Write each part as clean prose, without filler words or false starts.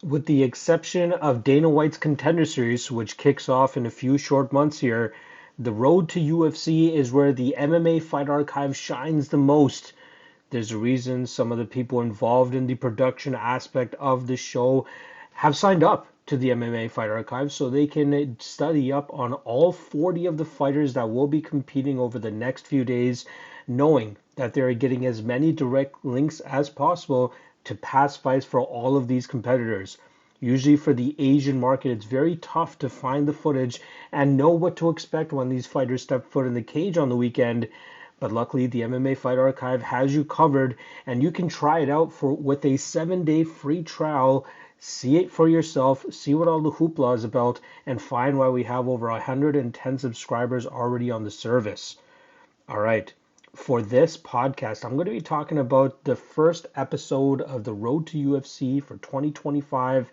With the exception of Dana White's Contender Series, which kicks off in a few short months here, the road to UFC is where the MMA Fight Archive shines the most. There's a reason some of the people involved in the production aspect of the show have signed up to the MMA Fight Archive so they can study up on all 40 of the fighters that will be competing over the next few days, knowing that they're getting as many direct links as possible to past fights for all of these competitors. Usually for the Asian market, it's very tough to find the footage and know what to expect when these fighters step foot in the cage on the weekend. But luckily, the MMA Fight Archive has you covered, and you can try it out with a 7-day free trial. See it for yourself, see what all the hoopla is about, and find why we have over 110 subscribers already on the service. All right. For this podcast, I'm going to be talking about the first episode of the Road to UFC for 2025,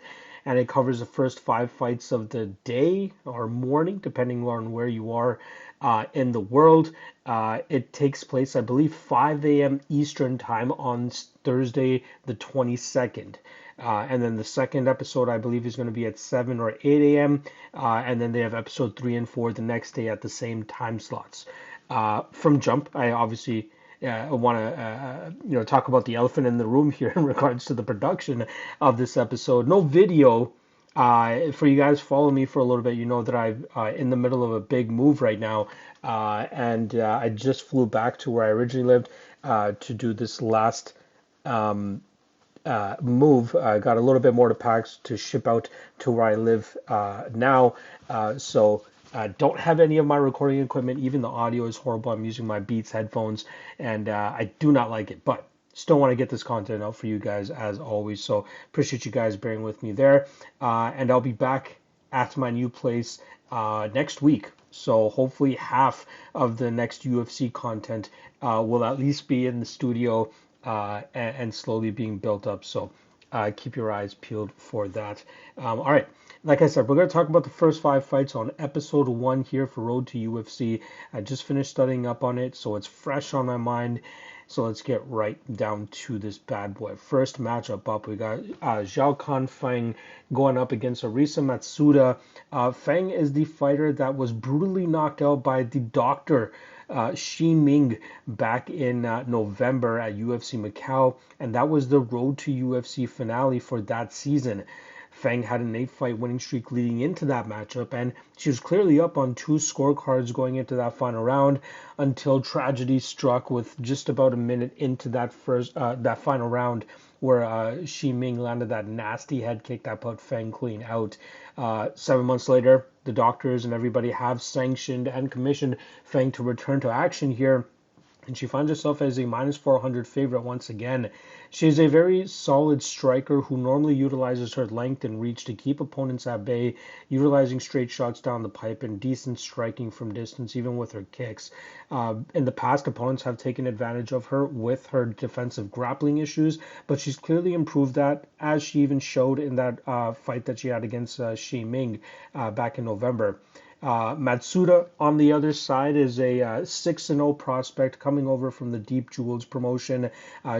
and it covers the first 5 fights of the day or morning, depending on where you are in the world. It takes place, I believe, 5 a.m. Eastern time on Thursday, the 22nd. And then the second episode, I believe, is going to be at 7 or 8 a.m. And then they have episode 3 and 4 the next day at the same time slots. From jump, I obviously want to talk about the elephant in the room here in regards to the production of this episode. No video. For you guys follow me for a little bit, you know that I'm in the middle of a big move right now, and I just flew back to where I originally lived to do this last move. I got a little bit more to pack to ship out to where I live now. So don't have any of my recording equipment. Even the audio is horrible. I'm using my Beats headphones, and I do not like it. But still want to get this content out for you guys as always. So appreciate you guys bearing with me there. And I'll be back at my new place next week. So hopefully half of the next UFC content will at least be in the studio and slowly being built up. So keep your eyes peeled for that. All right. Like I said, we're going to talk about the first 5 fights on episode 1 here for Road to UFC. I just finished studying up on it, so it's fresh on my mind. So let's get right down to this bad boy. First matchup up, we got Zhao Feng going up against Arisa Matsuda. Feng is the fighter that was brutally knocked out by the doctor, Shi Ming, back in November at UFC Macau, and that was the Road to UFC finale for that season. Feng had an 8-fight winning streak leading into that matchup, and she was clearly up on 2 scorecards going into that final round until tragedy struck with just about a minute into that final round, where Shi Ming landed that nasty head kick that put Feng clean out. 7 months later, the doctors and everybody have sanctioned and commissioned Feng to return to action here, and she finds herself as a minus 400 favorite once again. She's a very solid striker who normally utilizes her length and reach to keep opponents at bay, utilizing straight shots down the pipe and decent striking from distance, even with her kicks. In the past, opponents have taken advantage of her with her defensive grappling issues, but she's clearly improved that, as she even showed in that fight that she had against Shi Ming back in November. Matsuda, on the other side, is a 6-0 prospect coming over from the Deep Jewels promotion.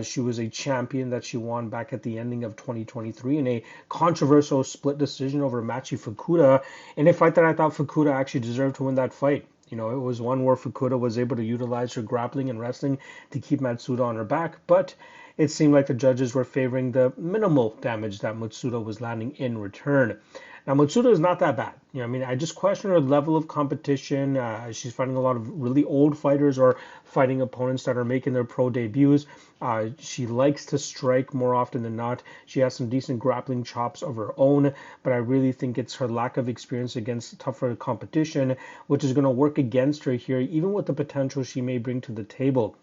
She was a champion that she won back at the ending of 2023 in a controversial split decision over Machi Fukuda, in a fight that I thought Fukuda actually deserved to win that fight. You know, it was one where Fukuda was able to utilize her grappling and wrestling to keep Matsuda on her back, but it seemed like the judges were favoring the minimal damage that Matsuda was landing in return. Now, Matsuda is not that bad. You know, I mean, I just question her level of competition. She's fighting a lot of really old fighters or fighting opponents that are making their pro debuts. She likes to strike more often than not. She has some decent grappling chops of her own, but I really think it's her lack of experience against tougher competition, which is going to work against her here, even with the potential she may bring to the table.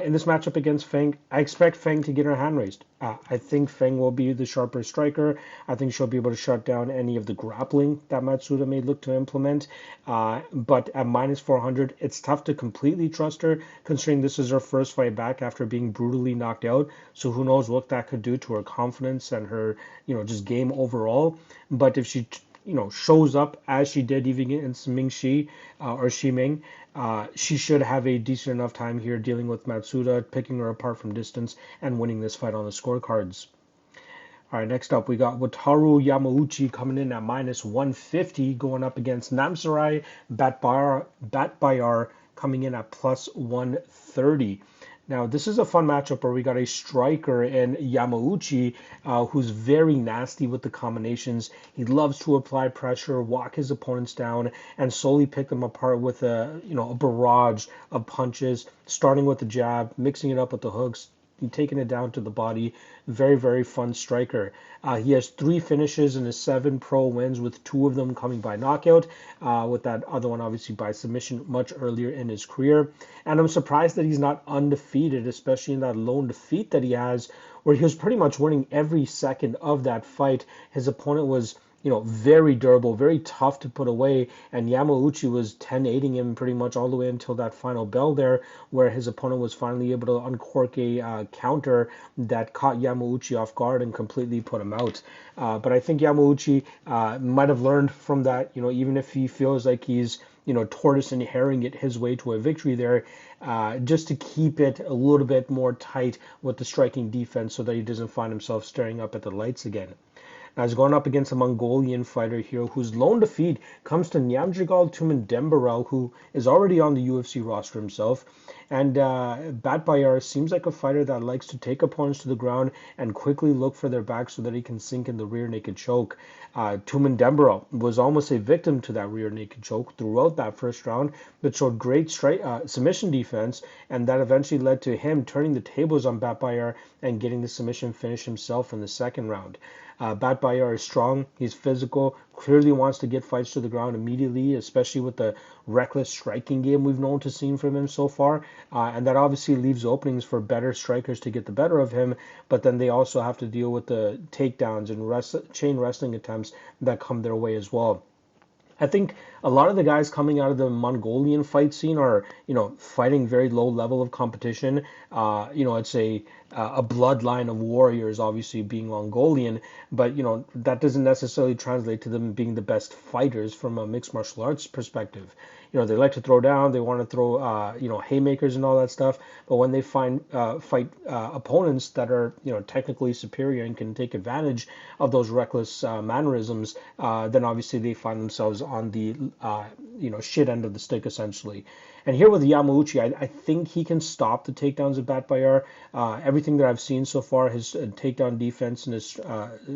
In this matchup against Feng, I expect Feng to get her hand raised. I think Feng will be the sharper striker. I think she'll be able to shut down any of the grappling that Matsuda may look to implement. But at minus 400, it's tough to completely trust her, considering this is her first fight back after being brutally knocked out. So who knows what that could do to her confidence and her, just game overall. But if she shows up as she did even against Ming Shi or Shi Ming, she should have a decent enough time here dealing with Matsuda, picking her apart from distance, and winning this fight on the scorecards. All right, next up we got Wataru Yamauchi coming in at minus 150, going up against Namsarai Batbayar coming in at plus 130. Now, this is a fun matchup where we got a striker in Yamauchi who's very nasty with the combinations. He loves to apply pressure, walk his opponents down, and slowly pick them apart with a barrage of punches, starting with the jab, mixing it up with the hooks, taking it down to the body. Very, very fun striker. He has 3 finishes in his 7 pro wins, with 2 of them coming by knockout, with that other one obviously by submission much earlier in his career. And I'm surprised that he's not undefeated, especially in that lone defeat that he has, where he was pretty much winning every second of that fight. His opponent was very durable, very tough to put away. And Yamauchi was 10-8ing him pretty much all the way until that final bell there, where his opponent was finally able to uncork a counter that caught Yamauchi off guard and completely put him out. But I think Yamauchi might have learned from that, even if he feels like he's tortoise and herring it his way to a victory there, just to keep it a little bit more tight with the striking defense so that he doesn't find himself staring up at the lights again. Now he's going up against a Mongolian fighter here whose lone defeat comes to Nyamjigal Tumendembarel, who is already on the UFC roster himself. And Batbayar seems like a fighter that likes to take opponents to the ground and quickly look for their back so that he can sink in the rear naked choke. Tumendembarel was almost a victim to that rear naked choke throughout that first round, but showed great submission defense, and that eventually led to him turning the tables on Batbayar and getting the submission finish himself in the second round. Batbayar is strong, he's physical, clearly wants to get fights to the ground immediately, especially with the reckless striking game we've known to see from him so far. And that obviously leaves openings for better strikers to get the better of him, but then they also have to deal with the takedowns and chain wrestling attempts that come their way as well. I think a lot of the guys coming out of the Mongolian fight scene are, fighting very low level of competition. It's a bloodline of warriors, obviously being Mongolian, but that doesn't necessarily translate to them being the best fighters from a mixed martial arts perspective. They like to throw down, they want to throw, haymakers and all that stuff. But when they fight opponents that are, technically superior and can take advantage of those reckless mannerisms, then obviously they find themselves on the, shit end of the stick essentially. And here with Yamauchi, I think he can stop the takedowns of Batbayar. Everything that I've seen so far, his takedown defense and his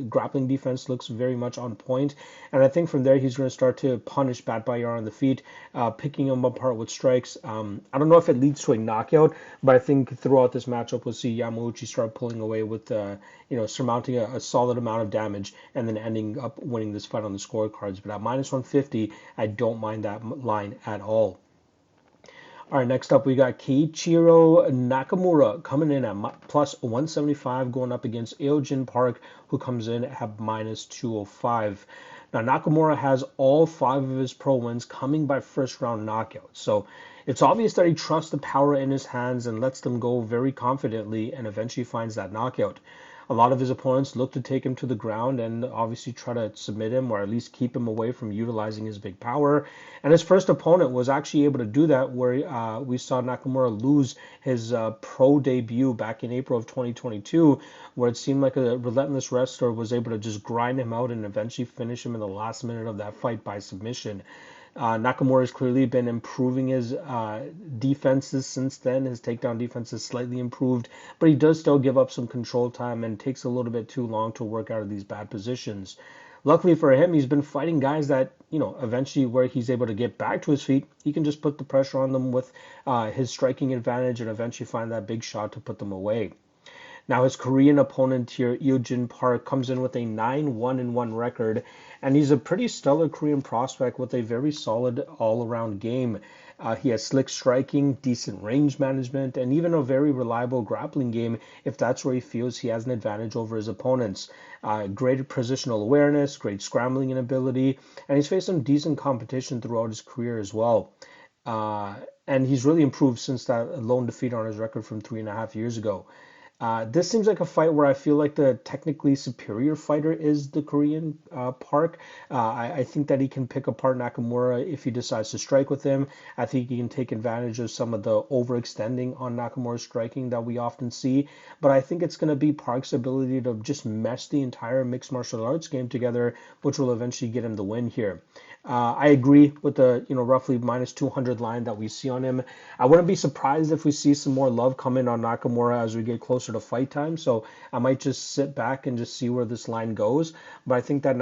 grappling defense looks very much on point. And I think from there, he's going to start to punish Batbayar on the feet, picking him apart with strikes. I don't know if it leads to a knockout, but I think throughout this matchup, we'll see Yamauchi start pulling away with, surmounting a solid amount of damage and then ending up winning this fight on the scorecards. But at minus 150, I don't mind that line at all. All right, next up we got Keiichiro Nakamura coming in at plus 175, going up against Eojin Park, who comes in at minus 205. Now, Nakamura has all 5 of his pro wins coming by first round knockout. So it's obvious that he trusts the power in his hands and lets them go very confidently and eventually finds that knockout. A lot of his opponents look to take him to the ground and obviously try to submit him or at least keep him away from utilizing his big power. And his first opponent was actually able to do that, where we saw Nakamura lose his pro debut back in April of 2022, where it seemed like a relentless wrestler was able to just grind him out and eventually finish him in the last minute of that fight by submission. Nakamura has clearly been improving his defenses since then. His takedown defense has slightly improved, but he does still give up some control time and takes a little bit too long to work out of these bad positions. Luckily for him, he's been fighting guys that, eventually where he's able to get back to his feet, he can just put the pressure on them with his striking advantage and eventually find that big shot to put them away. Now, his Korean opponent here, Eojin Park, comes in with a 9-1-1 record, and he's a pretty stellar Korean prospect with a very solid all-around game. He has slick striking, decent range management, and even a very reliable grappling game if that's where he feels he has an advantage over his opponents. Great positional awareness, great scrambling ability, and he's faced some decent competition throughout his career as well. And he's really improved since that lone defeat on his record from 3.5 years ago. This seems like a fight where I feel like the technically superior fighter is the Korean Park. I think that he can pick apart Nakamura if he decides to strike with him. I think he can take advantage of some of the overextending on Nakamura's striking that we often see. But I think it's going to be Park's ability to just mesh the entire mixed martial arts game together, which will eventually get him the win here. I agree with the roughly minus 200 line that we see on him. I wouldn't be surprised if we see some more love come in on Nakamura as we get closer to fight time. So I might just sit back and just see where this line goes. But I think that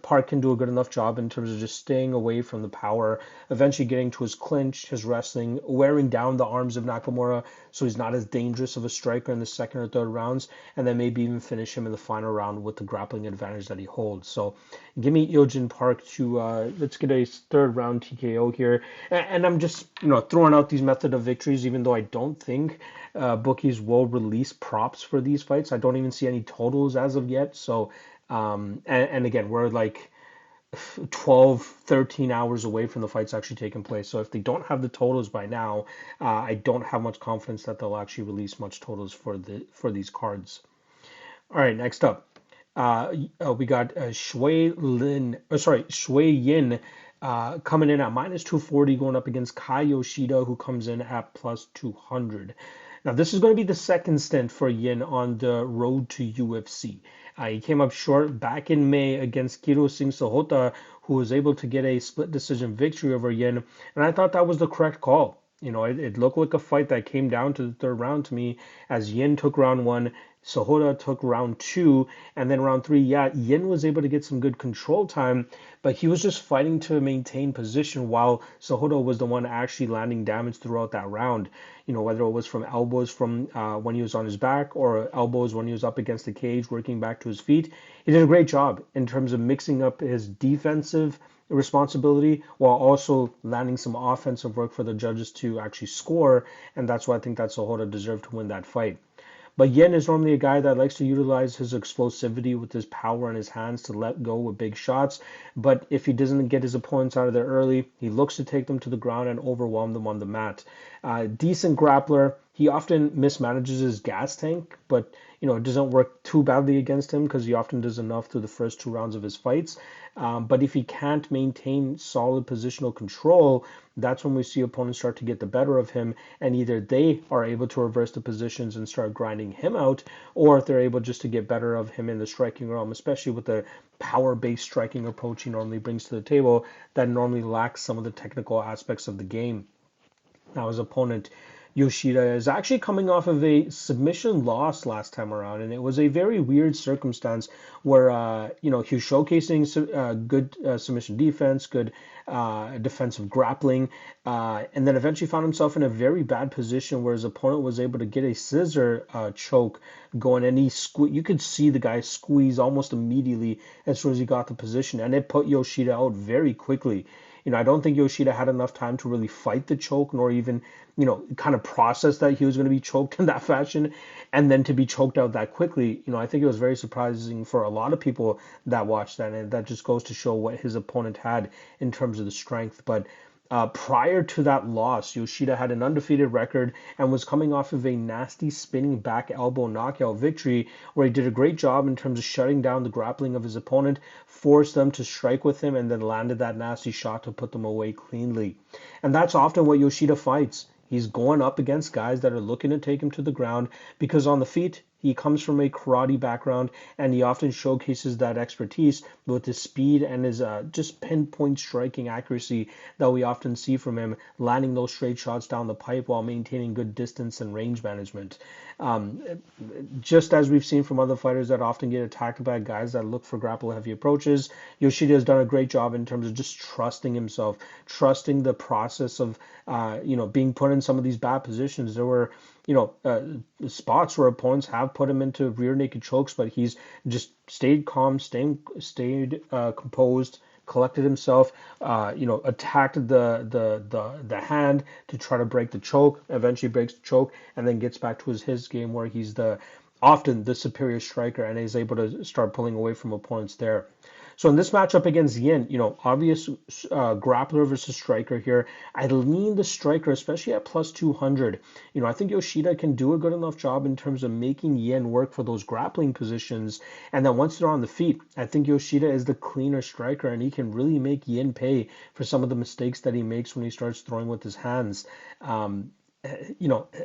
Park can do a good enough job in terms of just staying away from the power, eventually getting to his clinch, his wrestling, wearing down the arms of Nakamura so he's not as dangerous of a striker in the second or third rounds, and then maybe even finish him in the final round with the grappling advantage that he holds. So give me Yeojin Park to let's get a third round TKO here, and I'm just throwing out these method of victories, even though I don't think bookies will release props for these fights. I don't even see any totals as of yet. So and again, we're like 12, 13 hours away from the fights actually taking place. So if they don't have the totals by now, I don't have much confidence that they'll actually release much totals for these cards. All right, next up. We got Shui Yin coming in at minus 240 going up against Kai Yoshida, who comes in at plus 200. Now, this is going to be the second stint for Yin on the road to UFC. He came up short back in May against Kiro Singh Sahota, who was able to get a split decision victory over Yin, and I thought that was the correct call. It looked like a fight that came down to the third round to me as Yin took round one, Sahota took round two, and then round three, yeah, Yin was able to get some good control time, but he was just fighting to maintain position while Sahota was the one actually landing damage throughout that round. Whether it was from elbows from when he was on his back or elbows when he was up against the cage, working back to his feet. He did a great job in terms of mixing up his defensive responsibility while also landing some offensive work for the judges to actually score, and that's why I think that Sahota deserved to win that fight. But Yen is normally a guy that likes to utilize his explosivity with his power in his hands to let go with big shots. But if he doesn't get his opponents out of there early, he looks to take them to the ground and overwhelm them on the mat. Decent grappler. He often mismanages his gas tank, but it doesn't work too badly against him because he often does enough through the first two rounds of his fights. But if he can't maintain solid positional control, that's when we see opponents start to get the better of him, and either they are able to reverse the positions and start grinding him out, or if they're able just to get better of him in the striking realm, especially with the power-based striking approach he normally brings to the table that normally lacks some of the technical aspects of the game. Now, his opponent, Yoshida, is actually coming off of a submission loss last time around, and it was a very weird circumstance where he was showcasing good submission defense, good defensive grappling, and then eventually found himself in a very bad position where his opponent was able to get a scissor choke going, and you could see the guy squeeze almost immediately as soon as he got the position, and it put Yoshida out very quickly. I don't think Yoshida had enough time to really fight the choke, nor even, kind of process that he was going to be choked in that fashion, and then to be choked out that quickly. I think it was very surprising for a lot of people that watched that, and that just goes to show what his opponent had in terms of the strength. But prior to that loss, Yoshida had an undefeated record and was coming off of a nasty spinning back elbow knockout victory where he did a great job in terms of shutting down the grappling of his opponent, forced them to strike with him, and then landed that nasty shot to put them away cleanly. And that's often what Yoshida fights. He's going up against guys that are looking to take him to the ground because on the feet, he comes from a karate background, and he often showcases that expertise with his speed and his just pinpoint striking accuracy that we often see from him, landing those straight shots down the pipe while maintaining good distance and range management. Um, just as we've seen from other fighters that often get attacked by guys that look for grapple-heavy approaches, Yoshida has done a great job in terms of just trusting himself, trusting the process of, being put in some of these bad positions. There were spots where opponents have put him into rear naked chokes, but he's just stayed calm, stayed composed, collected himself, attacked the hand to try to break the choke, eventually breaks the choke, and then gets back to his game where he's often the superior striker and is able to start pulling away from opponents there. So in this matchup against Yin, obvious grappler versus striker here. I lean the striker, especially at plus 200. I think Yoshida can do a good enough job in terms of making Yin work for those grappling positions. And then once they're on the feet, I think Yoshida is the cleaner striker, and he can really make Yin pay for some of the mistakes that he makes when he starts throwing with his hands. Um,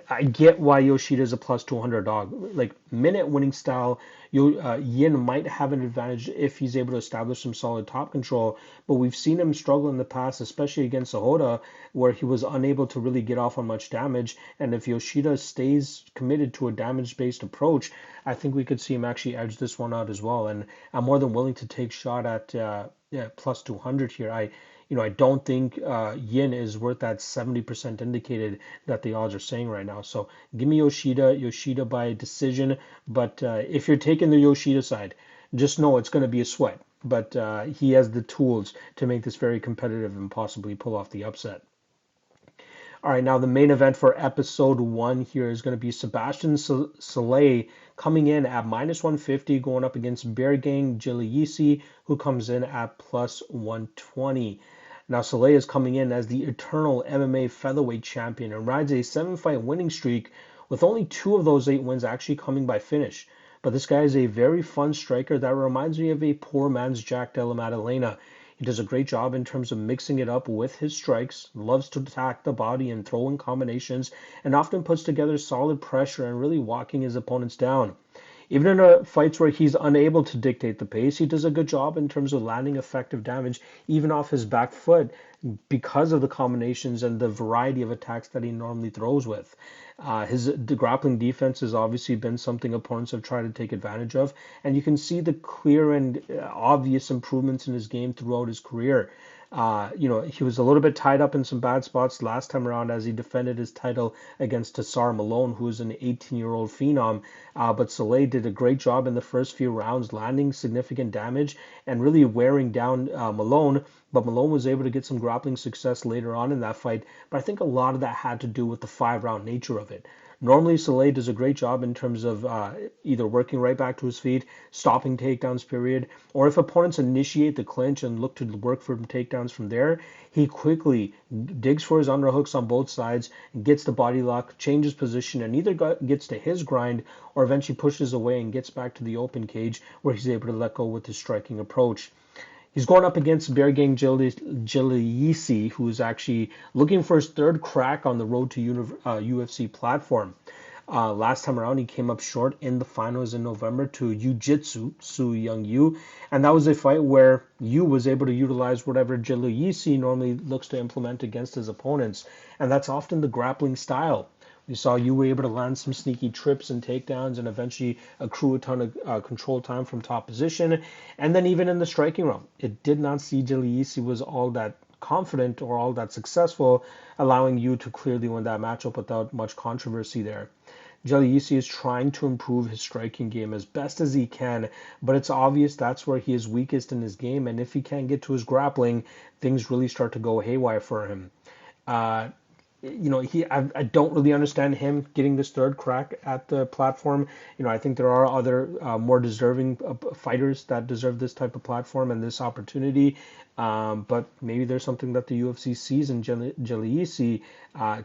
I get why Yoshida is a plus 200 dog. Like minute winning style, Yin might have an advantage if he's able to establish some solid top control. But we've seen him struggle in the past, especially against Sahoda, where he was unable to really get off on much damage. And if Yoshida stays committed to a damage-based approach, I think we could see him actually edge this one out as well. And I'm more than willing to take shot at plus 200 here. I don't think Yin is worth that 70% indicated that the odds are saying right now. So give me Yoshida by decision. But if you're taking the Yoshida side, just know it's going to be a sweat. But he has the tools to make this very competitive and possibly pull off the upset. All right, now the main event for episode 1 here is going to be Sebastian Szalay coming in at minus 150, going up against Bear Gang Jieleyisi, who comes in at plus 120. Now, Szalay is coming in as the eternal MMA featherweight champion and rides a 7-fight winning streak, with only 2 of those 8 wins actually coming by finish. But this guy is a very fun striker that reminds me of a poor man's Jack Della Maddalena. He does a great job in terms of mixing it up with his strikes, loves to attack the body and throw in combinations, and often puts together solid pressure and really walking his opponents down. Even in fights where he's unable to dictate the pace, he does a good job in terms of landing effective damage, even off his back foot, because of the combinations and the variety of attacks that he normally throws with. His grappling defense has obviously been something opponents have tried to take advantage of, and you can see the clear and obvious improvements in his game throughout his career. He was a little bit tied up in some bad spots last time around as he defended his title against Tassar Malone, who is an 18-year-old phenom. But Szalay did a great job in the first few rounds, landing significant damage and really wearing down Malone. But Malone was able to get some grappling success later on in that fight. But I think a lot of that had to do with the 5-round nature of it. Normally, Szalay does a great job in terms of either working right back to his feet, stopping takedowns, period, or if opponents initiate the clinch and look to work for takedowns from there, he quickly digs for his underhooks on both sides, gets the body lock, changes position, and either gets to his grind or eventually pushes away and gets back to the open cage where he's able to let go with his striking approach. He's going up against Bear Gang Jieleyisi, who is actually looking for his 3rd crack on the road to UFC platform. Last time around, he came up short in the finals in November to Jiu-Jitsu, Su Young Yu, and that was a fight where Yu was able to utilize whatever Jieleyisi normally looks to implement against his opponents, and that's often the grappling style. We saw you were able to land some sneaky trips and takedowns and eventually accrue a ton of control time from top position. And then even in the striking realm, it did not see Jieleyisi was all that confident or all that successful, allowing you to clearly win that matchup without much controversy there. Jieleyisi is trying to improve his striking game as best as he can, but it's obvious that's where he is weakest in his game, and if he can't get to his grappling, things really start to go haywire for him. I don't really understand him getting this 3rd crack at the platform. I think there are other more deserving fighters that deserve this type of platform and this opportunity. But maybe there's something that the UFC sees in Jieleyisi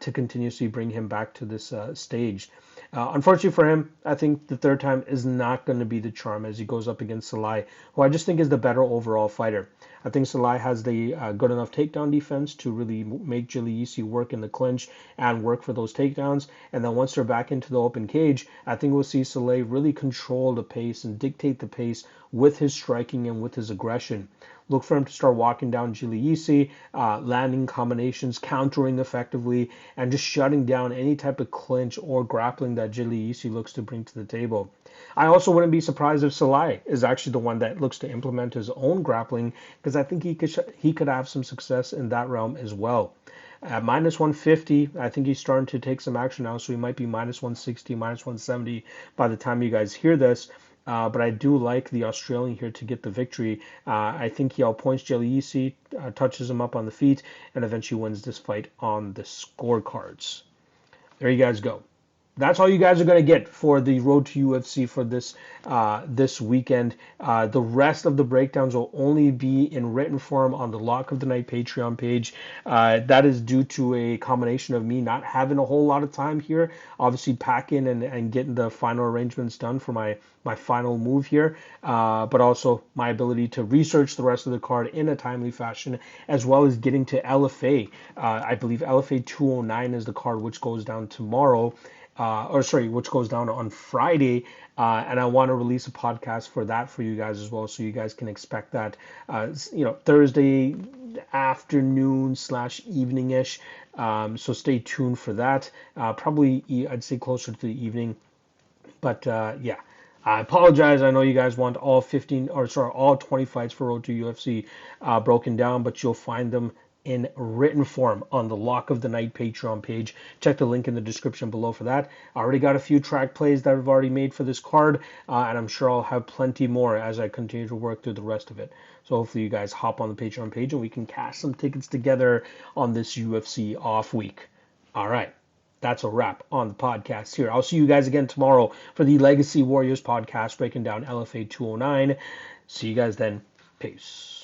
to continuously bring him back to this stage. Unfortunately for him, I think the 3rd time is not going to be the charm as he goes up against Szalay, who I just think is the better overall fighter. I think Szalay has the good enough takedown defense to really make Jieleyisi work in the clinch and work for those takedowns. And then once they're back into the open cage, I think we'll see Szalay really control the pace and dictate the pace with his striking and with his aggression. Look for him to start walking down Jieleyisi, landing combinations, countering effectively, and just shutting down any type of clinch or grappling that Jieleyisi looks to bring to the table. I also wouldn't be surprised if Szalay is actually the one that looks to implement his own grappling, because I think he could have some success in that realm as well. At minus 150, I think he's starting to take some action now, so he might be minus 160, minus 170 by the time you guys hear this. But I do like the Australian here to get the victory. I think he outpoints Jieleyisi, touches him up on the feet, and eventually wins this fight on the scorecards. There you guys go. that's all you guys are going to get for the Road to UFC for this weekend. The rest of the breakdowns will only be in written form on the Lock of the Night Patreon page. That is due to a combination of me not having a whole lot of time here, obviously packing and getting the final arrangements done for my final move here, but also my ability to research the rest of the card in a timely fashion, as well as getting to LFA. I believe LFA 209 is the card which goes down tomorrow, which goes down on Friday. And I want to release a podcast for that for you guys as well, so you guys can expect that, Thursday afternoon slash evening ish. So stay tuned for that. Probably I'd say closer to the evening, but yeah. I apologize. I know you guys want all 20 fights for Road to UFC broken down, but you'll find them in written form on the Lock of the Night Patreon page. Check the link in the description below for that. I already got a few track plays that I've already made for this card, and I'm sure I'll have plenty more as I continue to work through the rest of it. So hopefully you guys hop on the Patreon page and we can cash some tickets together on this UFC off week. All right. That's a wrap on the podcast here. I'll see you guys again tomorrow for the Legacy Warriors podcast breaking down LFA 209. See you guys then. Peace.